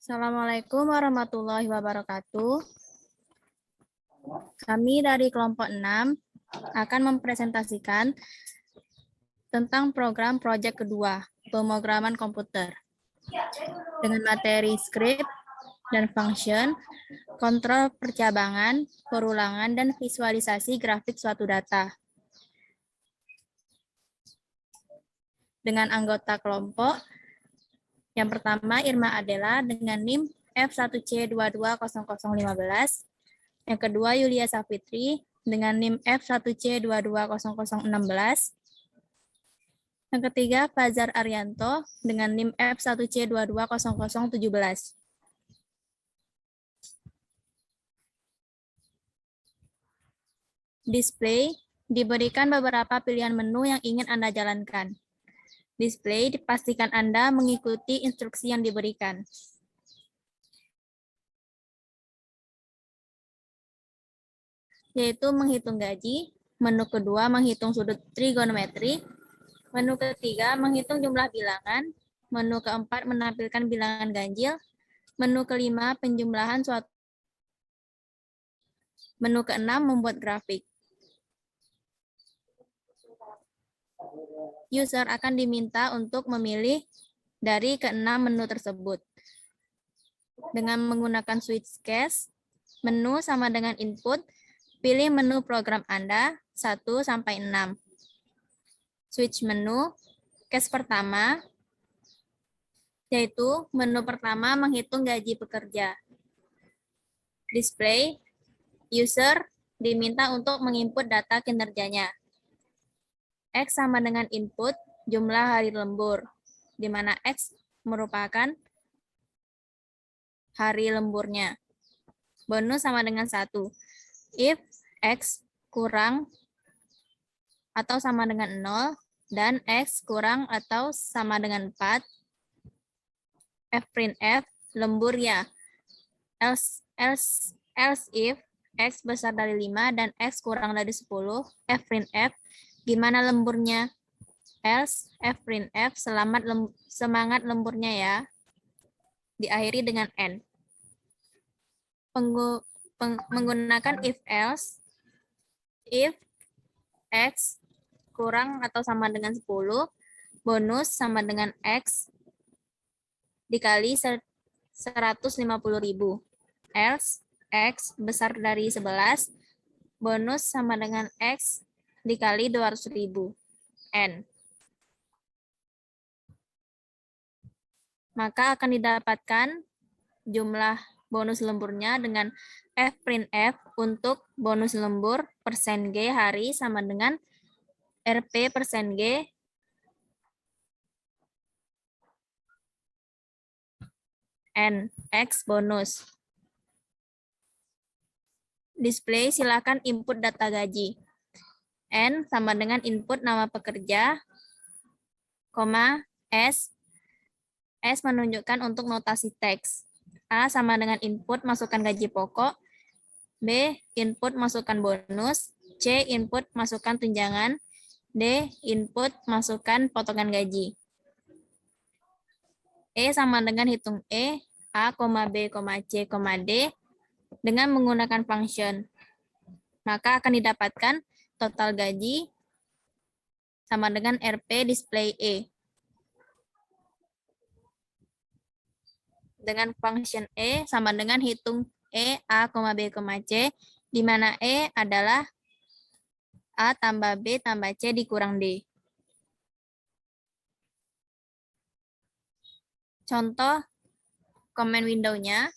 Assalamualaikum warahmatullahi wabarakatuh. Kami dari kelompok 6 akan mempresentasikan tentang program proyek kedua, pemrograman komputer. Dengan materi script dan function, kontrol percabangan, perulangan, dan visualisasi grafik suatu data. Dengan anggota kelompok, yang pertama Irma Adela dengan NIM F1C220015, yang kedua Yulia Safitri dengan NIM F1C220016, yang ketiga Fajar Arianto dengan NIM F1C220017. Display diberikan beberapa pilihan menu yang ingin Anda jalankan. Display dipastikan Anda mengikuti instruksi yang diberikan. Yaitu menghitung gaji, menu kedua menghitung sudut trigonometri, menu ketiga menghitung jumlah bilangan, menu keempat menampilkan bilangan ganjil, menu kelima penjumlahan suatu, menu keenam membuat grafik. User akan diminta untuk memilih dari keenam menu tersebut. Dengan menggunakan switch case, menu sama dengan input, pilih menu program Anda 1-6. Switch menu, case pertama, yaitu menu pertama menghitung gaji pekerja. Display, user diminta untuk menginput data kinerjanya. X sama dengan input jumlah hari lembur, di mana X merupakan hari lemburnya. Bonus sama dengan 1. If X kurang atau sama dengan 0, dan X kurang atau sama dengan 4, fprintf lembur ya. Else if X besar dari 5 dan X kurang dari 10, fprintf gimana lemburnya? Else fprintf semangat lemburnya ya. Diakhiri dengan N. Menggunakan if else, if X kurang atau sama dengan 10, bonus sama dengan X dikali 150.000. Else X besar dari 11, bonus sama dengan X dikali 200.000. N. Maka akan didapatkan jumlah bonus lemburnya dengan fprintf untuk bonus lembur persen G hari sama dengan RP persen G N X bonus. Display silakan input data gaji. N sama dengan input nama pekerja, S. S menunjukkan untuk notasi teks. A sama dengan input masukkan gaji pokok, B input masukkan bonus, C input masukkan tunjangan, D input masukkan potongan gaji. E sama dengan hitung E, A, B, C, D dengan menggunakan function. Maka akan didapatkan total gaji sama dengan RP display E. Dengan function E sama dengan hitung E, A, B, C, di mana E adalah A tambah B tambah C dikurang D. Contoh comment window-nya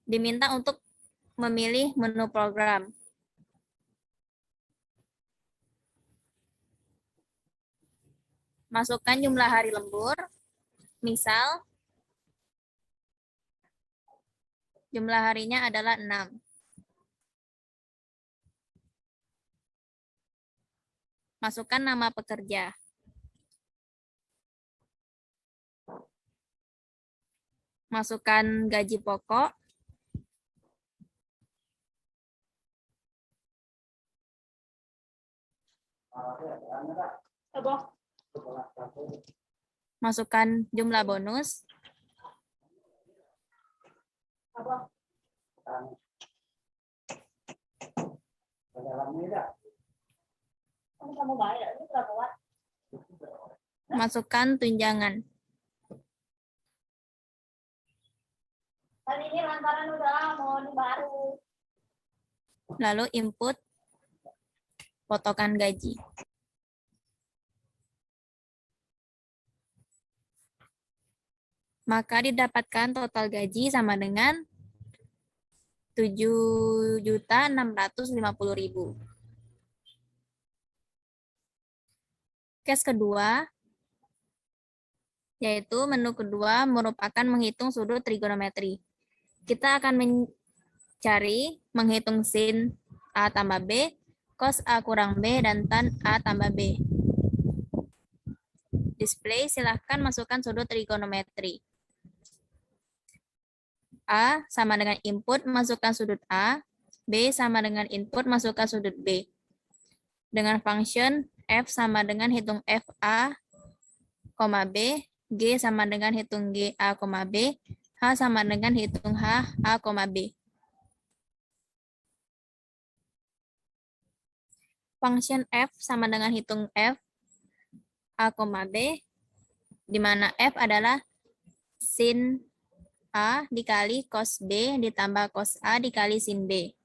diminta untuk memilih menu program. Masukkan jumlah hari lembur, misal jumlah harinya adalah 6. Masukkan nama pekerja. Masukkan gaji pokok. Masukkan jumlah bonus. Masukkan tunjangan. Ini lantaran udah mau baru. Lalu input potongan gaji. Maka didapatkan total gaji sama dengan 7.650.000. Case kedua, yaitu menu kedua merupakan menghitung sudut trigonometri. Kita akan mencari menghitung sin A tambah B, cos A kurang B, dan tan A tambah B. Display, silahkan masukkan sudut trigonometri. A sama dengan input, masukkan sudut A. B sama dengan input, masukkan sudut B. Dengan function F sama dengan hitung F A, B, G sama dengan hitung G A, B, H sama dengan hitung H A, B. Function F sama dengan hitung F A, B, di mana F adalah sin A dikali cos B ditambah cos A dikali sin B.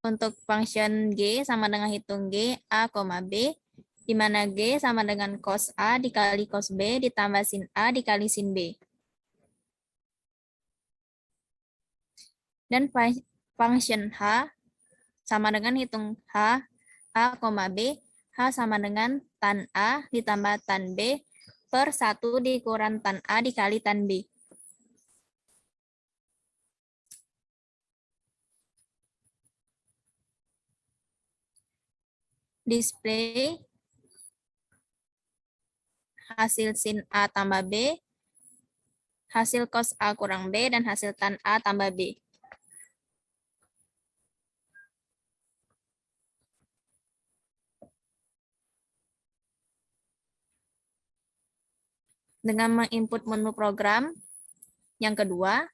Untuk function G sama dengan hitung G A, B, di mana G sama dengan cos A dikali cos B ditambah sin A dikali sin B. Dan function H sama dengan hitung H A, B, H sama dengan tan A ditambah tan B per 1 dikurang tan A dikali tan B. Display hasil sin A tambah B, hasil cos A kurang B, dan hasil tan A tambah B. Dengan menginput menu program yang kedua,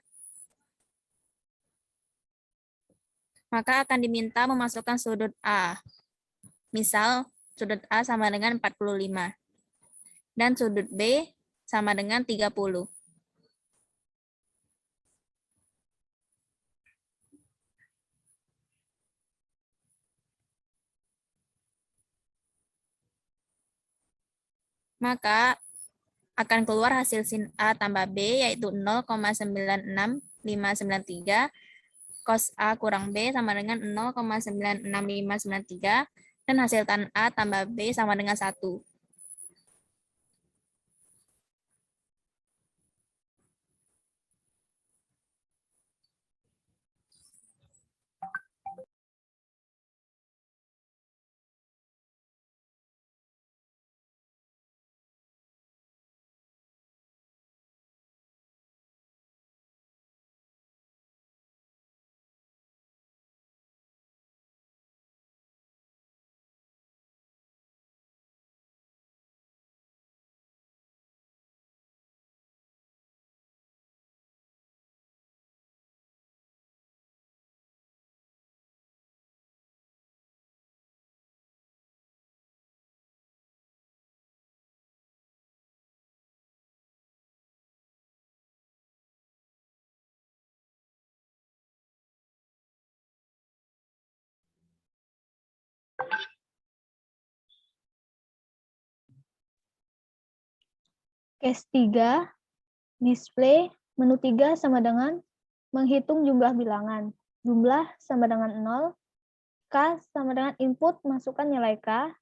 maka akan diminta memasukkan sudut A. Misal, sudut A sama dengan 45. Dan sudut B sama dengan 30. Maka akan keluar hasil sin A tambah B, yaitu 0,96593, cos A kurang B sama dengan 0,96593, dan hasil tan A tambah B sama dengan 1. Case 3, display menu 3 sama dengan menghitung jumlah bilangan. Jumlah sama dengan 0, K sama dengan input masukkan nilai K,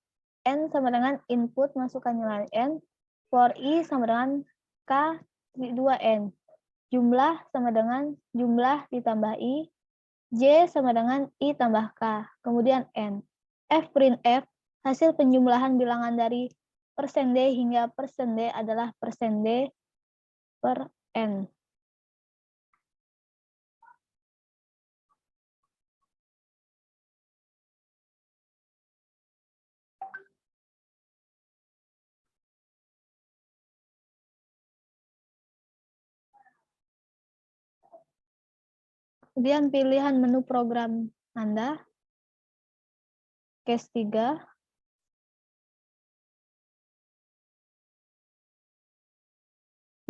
N sama dengan input masukkan nilai N, for I sama dengan K 2N. Jumlah sama dengan jumlah ditambah I, J sama dengan I tambah K, kemudian N. F print F, hasil penjumlahan bilangan dari persen D hingga persen D adalah persen D per N. Kemudian pilihan menu program Anda. Case 3.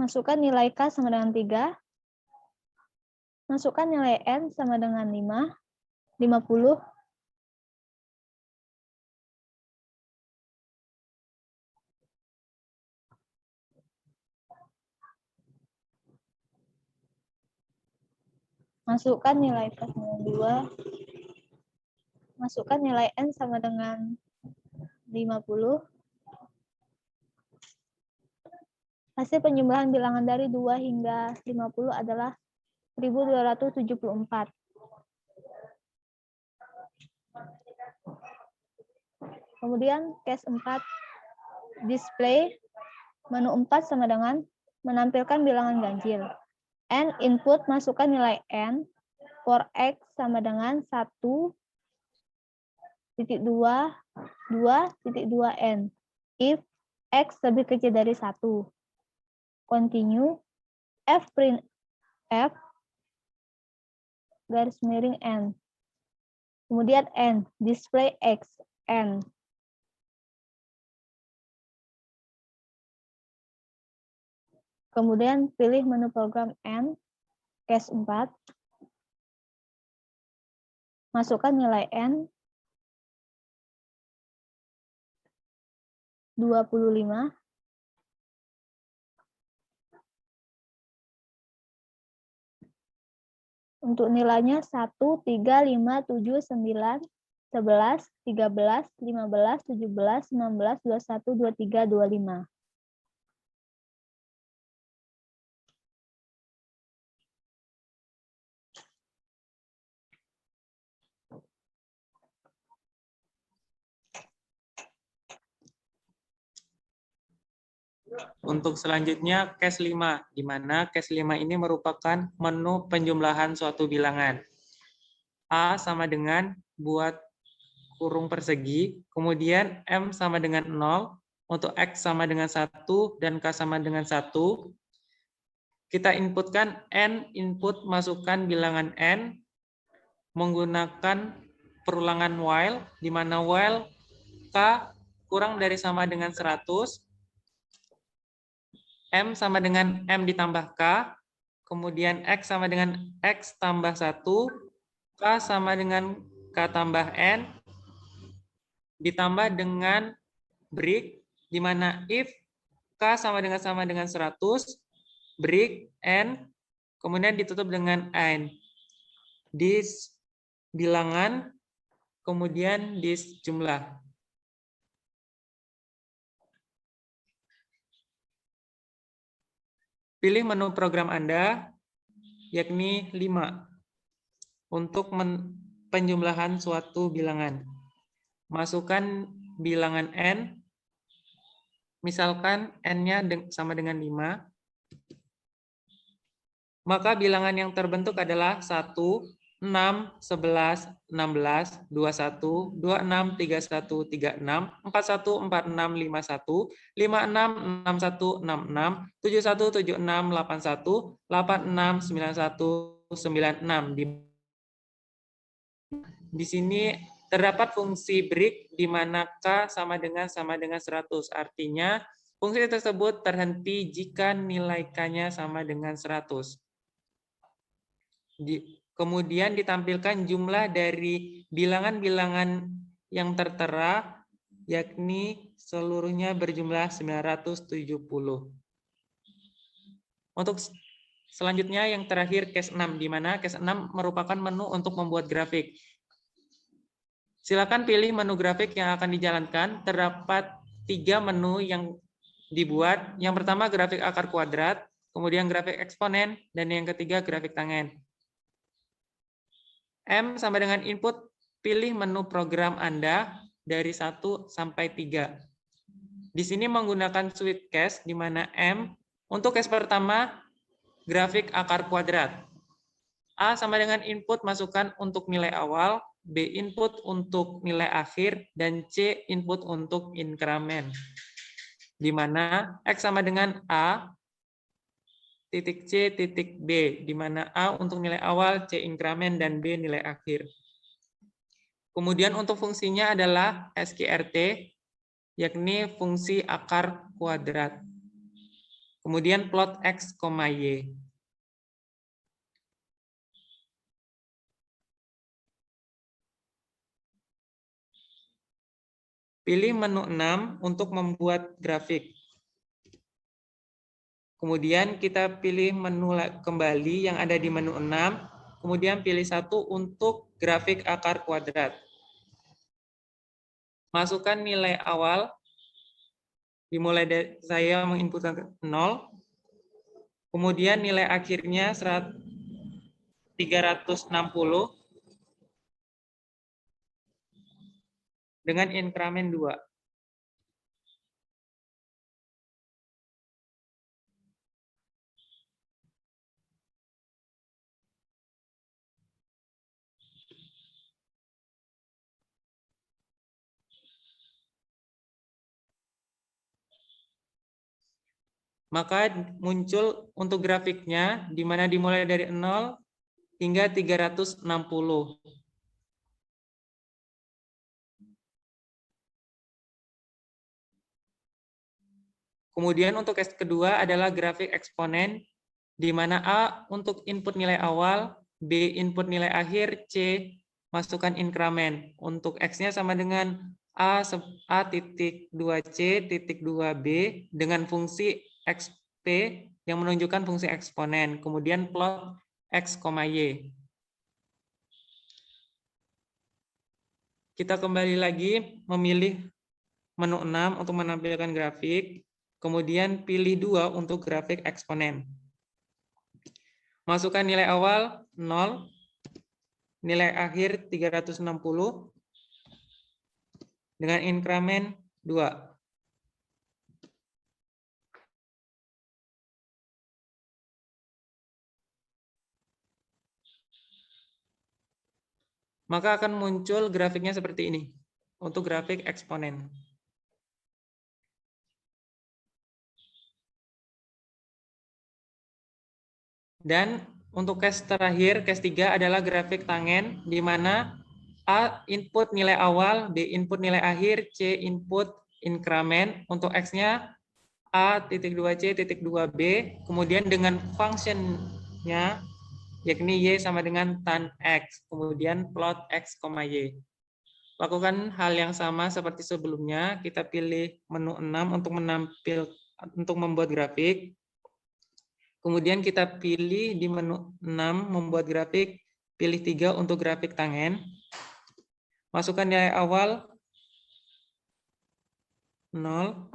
Masukkan nilai K sama dengan 3. Masukkan nilai N sama dengan 5, 50. Masukkan nilai K sama dengan 2. Masukkan nilai N sama dengan 50. Hasil penjumlahan bilangan dari 2 hingga 50 adalah 1274. Kemudian case 4, display. Menu 4 sama dengan menampilkan bilangan ganjil. N input, masukkan nilai N. For X sama dengan 1,2, 2,2N. If X lebih kecil dari 1. Continue. F print F garis miring N. Kemudian N, display X, N. Kemudian pilih menu program N, case 4. Masukkan nilai N, 25. Untuk nilainya 1, 3, 5, 7, 9, 11, 13, 15, 17, 19, 21, 23, 25. Untuk selanjutnya case 5, di mana case 5 ini merupakan menu penjumlahan suatu bilangan. A sama dengan buat kurung persegi, kemudian M sama dengan 0, untuk X sama dengan 1, dan K sama dengan 1. Kita inputkan N, input masukkan bilangan N, menggunakan perulangan while, di mana while K kurang dari sama dengan 100, M sama dengan M ditambah K, kemudian X sama dengan X tambah 1, K sama dengan K tambah N, ditambah dengan break, di mana if K sama dengan 100, break N, kemudian ditutup dengan N. This bilangan, kemudian this jumlah. Pilih menu program Anda, yakni 5, untuk penjumlahan suatu bilangan. Masukkan bilangan N, misalkan N-nya sama dengan 5, maka bilangan yang terbentuk adalah 1, 6, 11, 16, 21, 26, 31, 36, 41, 46, 51, 56, 61, 66, 71, 76, 81, 86, 91, 96. Di sini terdapat fungsi break di mana K sama dengan 100. Artinya fungsi tersebut terhenti jika nilai K-nya sama dengan 100. Kemudian ditampilkan jumlah dari bilangan-bilangan yang tertera, yakni seluruhnya berjumlah 970. Untuk selanjutnya yang terakhir case 6, di mana case 6 merupakan menu untuk membuat grafik. Silakan pilih menu grafik yang akan dijalankan. Terdapat 3 menu yang dibuat. Yang pertama grafik akar kuadrat, kemudian grafik eksponen, dan yang ketiga grafik tangen. M sama dengan input, pilih menu program Anda dari 1 sampai 3. Di sini menggunakan switch case, di mana M, untuk case pertama, grafik akar kuadrat. A sama dengan input, masukkan untuk nilai awal, B input untuk nilai akhir, dan C input untuk inkremen. Di mana X sama dengan A, titik C, titik B, di mana A untuk nilai awal, C inkramen, dan B nilai akhir. Kemudian untuk fungsinya adalah SQRT, yakni fungsi akar kuadrat. Kemudian plot X, Y. Pilih menu 6 untuk membuat grafik. Kemudian kita pilih menu kembali yang ada di menu 6. Kemudian pilih 1 untuk grafik akar kuadrat. Masukkan nilai awal. Dimulai dari saya menginputkan 0. Kemudian nilai akhirnya 360 dengan inkramen 2. Maka muncul untuk grafiknya, di mana dimulai dari 0 hingga 360. Kemudian untuk case kedua adalah grafik eksponen, di mana A untuk input nilai awal, B input nilai akhir, C masukkan inkramen. Untuk X-nya sama dengan A titik 2C titik 2B dengan fungsi XP yang menunjukkan fungsi eksponen. Kemudian plot X, Y. Kita kembali lagi memilih menu 6 untuk menampilkan grafik. Kemudian pilih 2 untuk grafik eksponen. Masukkan nilai awal 0, nilai akhir 360, dengan inkramen 2. Maka akan muncul grafiknya seperti ini untuk grafik eksponen. Dan untuk case terakhir, case 3 adalah grafik tangen, di mana A input nilai awal, B input nilai akhir, C input inkramen. Untuk X-nya A titik 2C titik 2B, kemudian dengan functionnya yakni Y sama dengan tan X, kemudian plot X, Y. Lakukan hal yang sama seperti sebelumnya, kita pilih menu 6 untuk membuat grafik. Kemudian kita pilih di menu 6 membuat grafik, pilih 3 untuk grafik tangen. Masukkan nilai awal 0,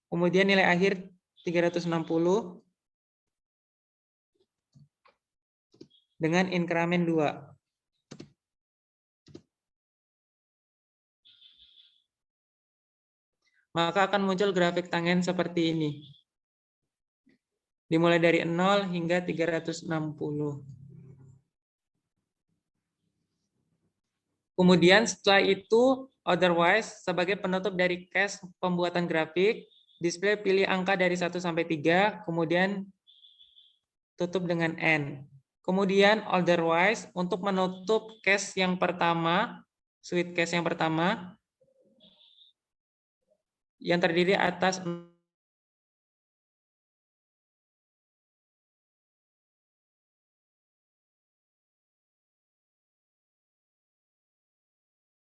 kemudian nilai akhir 360 dengan inkramen 2. Maka akan muncul grafik tangen seperti ini. Dimulai dari 0 hingga 360. Kemudian setelah itu, otherwise, sebagai penutup dari case pembuatan grafik, display pilih angka dari 1 sampai 3, kemudian tutup dengan N. Kemudian otherwise, untuk menutup case yang pertama, switch case yang pertama, yang terdiri atas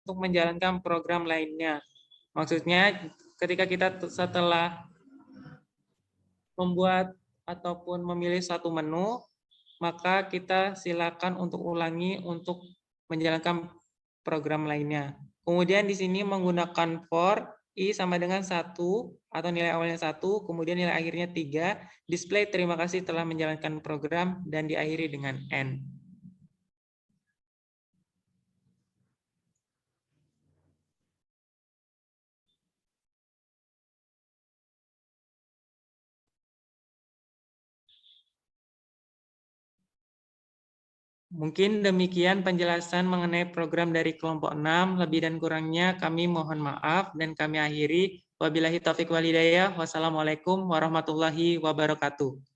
untuk menjalankan program lainnya. Maksudnya ketika kita setelah membuat ataupun memilih satu menu, maka kita silakan untuk ulangi untuk menjalankan program lainnya. Kemudian di sini menggunakan for, I sama dengan 1 atau nilai awalnya 1, kemudian nilai akhirnya 3, display terima kasih telah menjalankan program, dan diakhiri dengan N. Mungkin demikian penjelasan mengenai program dari kelompok 6. Lebih dan kurangnya kami mohon maaf dan kami akhiri. Wabillahi taufiq wal hidayah. Wassalamualaikum warahmatullahi wabarakatuh.